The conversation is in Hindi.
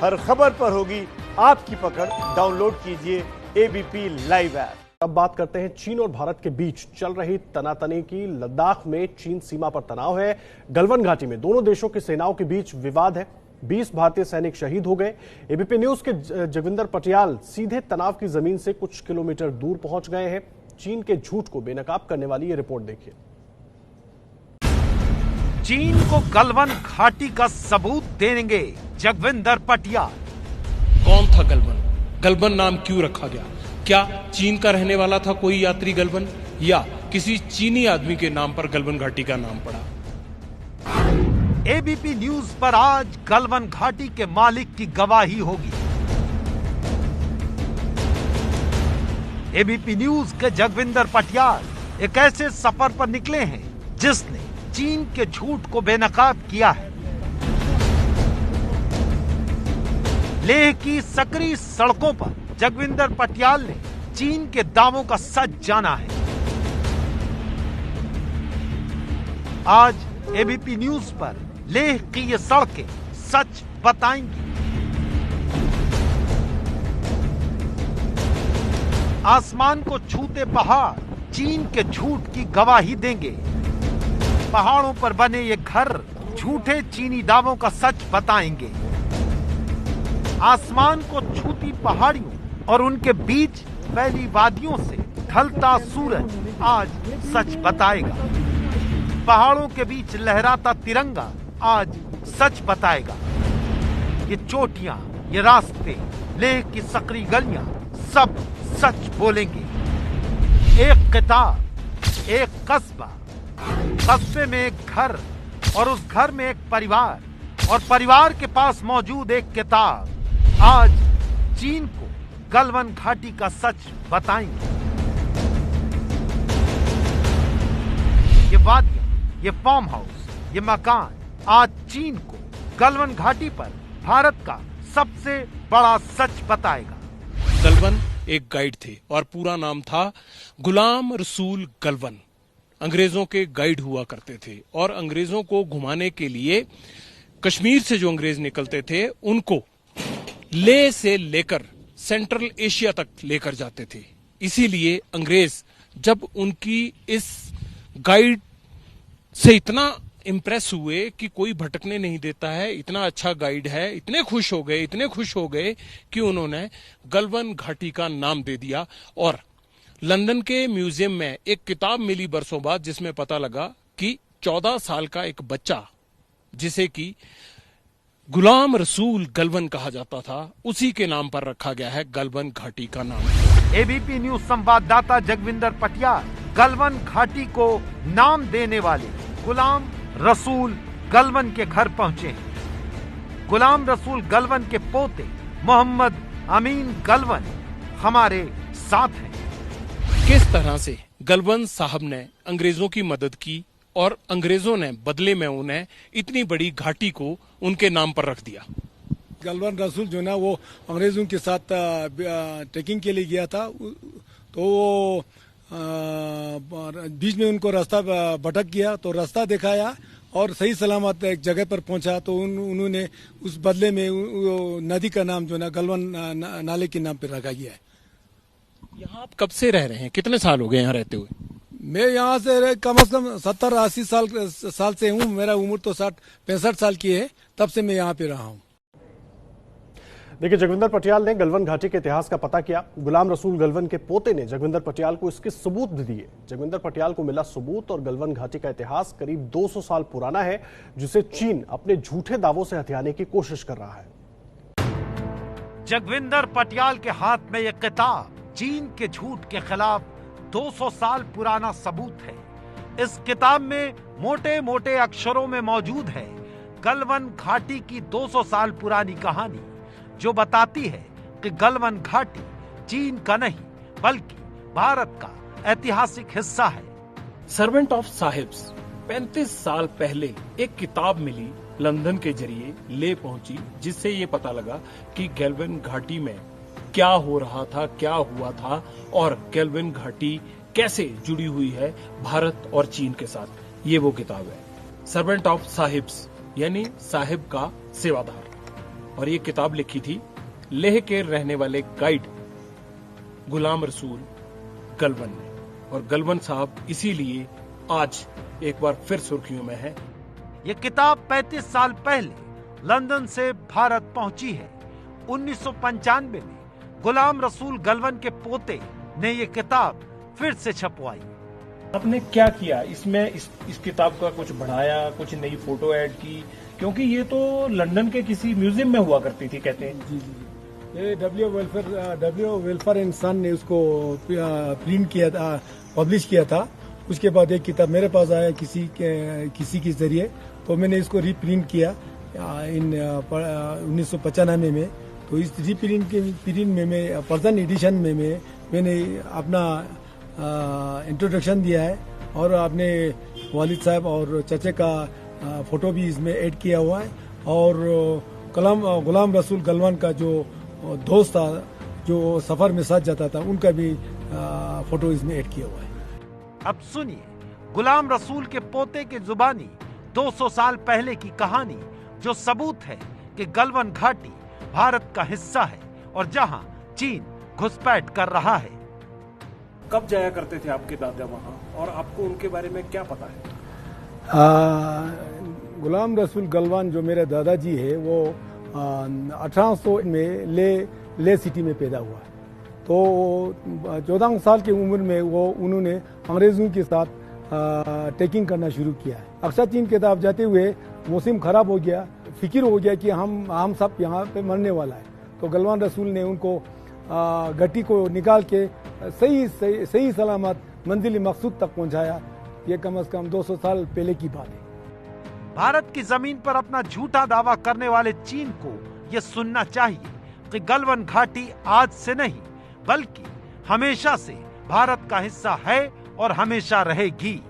हर खबर पर होगी आपकी पकड़। डाउनलोड कीजिए एबीपी लाइव ऐप। अब बात करते हैं चीन और भारत के बीच चल रही तनातनी की। लद्दाख में चीन सीमा पर तनाव है। गलवान घाटी में दोनों देशों की सेनाओं के बीच विवाद है। 20 भारतीय सैनिक शहीद हो गए। एबीपी न्यूज के जगविंदर पटियाल सीधे तनाव की जमीन से कुछ किलोमीटर दूर पहुंच गए हैं। चीन के झूठ को बेनकाब करने वाली ये रिपोर्ट देखिए। चीन को गलवान घाटी का सबूत देंगे जगविंदर पटियाल। कौन था गलवान? गलवान नाम क्यों रखा गया? क्या चीन का रहने वाला था कोई यात्री गलवान, या किसी चीनी आदमी के नाम पर गलवान घाटी का नाम पड़ा? एबीपी न्यूज पर आज गलवान घाटी के मालिक की गवाही होगी। एबीपी न्यूज के जगविंदर पटियाल एक ऐसे सफर पर निकले हैं जिसने चीन के झूठ को बेनकाब किया है। लेह की सकरी सड़कों पर जगविंदर पटियाल ने चीन के दावों का सच जाना है। आज एबीपी न्यूज पर लेह की ये सड़कें सच बताएंगी। आसमान को छूते पहाड़ चीन के झूठ की गवाही देंगे। पहाड़ों पर बने ये घर झूठे चीनी दावों का सच बताएंगे। आसमान को छूती पहाड़ियों और उनके बीच फैली वादियों से ढलता सूरज आज सच बताएगा। पहाड़ों के बीच लहराता तिरंगा आज सच बताएगा। ये चोटियां, ये रास्ते, लेह की सकरी गलियां सब सच बोलेंगे। एक किताब, एक कस्बा, कस्बे में एक घर और उस घर में एक परिवार, और परिवार के पास मौजूद एक किताब आज चीन को गलवान घाटी का सच बताएंगे। ये वादियां, ये फार्म हाउस, ये मकान आज चीन को गलवान घाटी पर भारत का सबसे बड़ा सच बताएगा। गलवान एक गाइड थे और पूरा नाम था गुलाम रसूल गलवान। अंग्रेजों के गाइड हुआ करते थे और अंग्रेजों को घुमाने के लिए कश्मीर से जो अंग्रेज निकलते थे उनको लेह से लेकर सेंट्रल एशिया तक लेकर जाते थे। इसीलिए अंग्रेज जब उनकी इस गाइड से इतना इंप्रेस हुए कि कोई भटकने नहीं देता है, इतना अच्छा गाइड है, इतने खुश हो गए कि उन्होंने गलवान घाटी का नाम दे दिया। और लंदन के म्यूजियम में एक किताब मिली बरसों बाद जिसमें पता लगा कि 14 साल का एक बच्चा जिसे कि गुलाम रसूल गलवान कहा जाता था, उसी के नाम पर रखा गया है गलवान घाटी का नाम। एबीपी न्यूज संवाददाता जगविंदर पटियाल गलवान घाटी को नाम देने वाले गुलाम रसूल गलवान के घर पहुंचे हैं। गुलाम रसूल गलवान के पोते मोहम्मद अमीन गलवान हमारे साथ हैं। किस तरह से गलवान साहब ने अंग्रेजों की मदद की और अंग्रेजों ने बदले में उन्हें इतनी बड़ी घाटी को उनके नाम पर रख दिया। गलवान रसूल जो ना वो अंग्रेजों के साथ ट्रेकिंग के लिए गया था, तो वो बीच में उनको रास्ता भटक गया, तो रास्ता दिखाया और सही सलामत एक जगह पर पहुंचा। तो उन्होंने उस बदले में नदी का नाम जो ना गलवान नाले के नाम पर रखा गया है। यहाँ आप कब से रह रहे हैं? कितने साल हो गए यहाँ रहते हुए? मैं यहाँ से कम से कम 70-80 साल से हूँ। मेरा उम्र तो 60-65 साल की है, तब से मैं यहाँ पे रहा हूँ। देखिए, जगविंदर पटियाल ने गलवान घाटी के इतिहास का पता किया। गुलाम रसूल गलवान के पोते ने जगविंदर पटियाल को इसके सबूत दिए। जगविंदर पटियाल को मिला सबूत और गलवान घाटी का इतिहास करीब 200 साल पुराना है, जिसे चीन अपने झूठे दावों से हथियाने की कोशिश कर रहा है। जगविंदर पटियाल के हाथ में यह किताब चीन के झूठ के खिलाफ 200 साल पुराना सबूत है। इस किताब में मोटे मोटे अक्षरों में मौजूद है गलवान घाटी की 200 साल पुरानी कहानी, जो बताती है कि गलवान घाटी चीन का नहीं बल्कि भारत का ऐतिहासिक हिस्सा है। सर्वेंट ऑफ साहिब्स 35 साल पहले एक किताब मिली, लंदन के जरिए ले पहुंची, जिससे ये पता लगा कि गलवान घाटी में क्या हो रहा था, क्या हुआ था और गलवान घाटी कैसे जुड़ी हुई है भारत और चीन के साथ। ये वो किताब है, सर्वेंट ऑफ साहिब्स, यानी साहिब का सेवादार। और ये किताब लिखी थी लेह के रहने वाले गाइड गुलाम रसूल गलवन ने। और गलवन साहब इसीलिए आज एक बार फिर सुर्खियों में है। ये किताब 35 साल पहले लंदन से भारत पहुंची है। 1995 में गुलाम रसूल गलवन के पोते ने ये किताब फिर से छपवाई। आपने क्या किया इसमें? इस किताब का कुछ बढ़ाया, कुछ नई फोटो ऐड की? क्योंकि ये तो लंदन के किसी म्यूजियम में हुआ करती थी कहते हैं। जी। ये डब्ल्यू वेलफेयर एंड सन ने उसको प्रिंट किया था, पब्लिश किया था। उसके बाद एक किताब मेरे पास आया किसी के जरिए, तो मैंने इसको रीप्रिंट किया इन 1995 में। तो इस रीप्रिंट में मैं पर्सन एडिशन में मैंने अपना इंट्रोडक्शन दिया है और अपने वालिद साहब और चाचा का फोटो भी इसमें ऐड किया हुआ है। और गुलाम रसूल गलवन का जो दोस्त था जो सफर में साथ जाता था, उनका भी फोटो इसमें ऐड किया हुआ है। अब सुनिए गुलाम रसूल के पोते के जुबानी 200 साल पहले की कहानी, जो सबूत है कि गलवन घाटी भारत का हिस्सा है और जहां चीन घुसपैठ कर रहा है। कब जाया करते थे आपके दादा वहाँ, और आपको उनके बारे में क्या पता है? गुलाम रसूल गलवन जो मेरे दादाजी है वो 1800 में ले सिटी में पैदा हुआ। तो 14 साल की उम्र में उन्होंने अंग्रेजों के साथ ट्रेकिंग करना शुरू किया है। अक्सर चीन की तरफ जाते हुए मौसम खराब हो गया, फिक्र हो गया कि हम सब यहाँ पे मरने वाला है। तो गलवन रसूल ने उनको घाटी को निकाल के सही सलामत मंजिल मकसूद तक पहुँचाया। ये कम से कम 200 साल पहले की बात है। भारत की जमीन पर अपना झूठा दावा करने वाले चीन को ये सुनना चाहिए कि गलवन घाटी आज से नहीं बल्कि हमेशा से भारत का हिस्सा है और हमेशा रहेगी।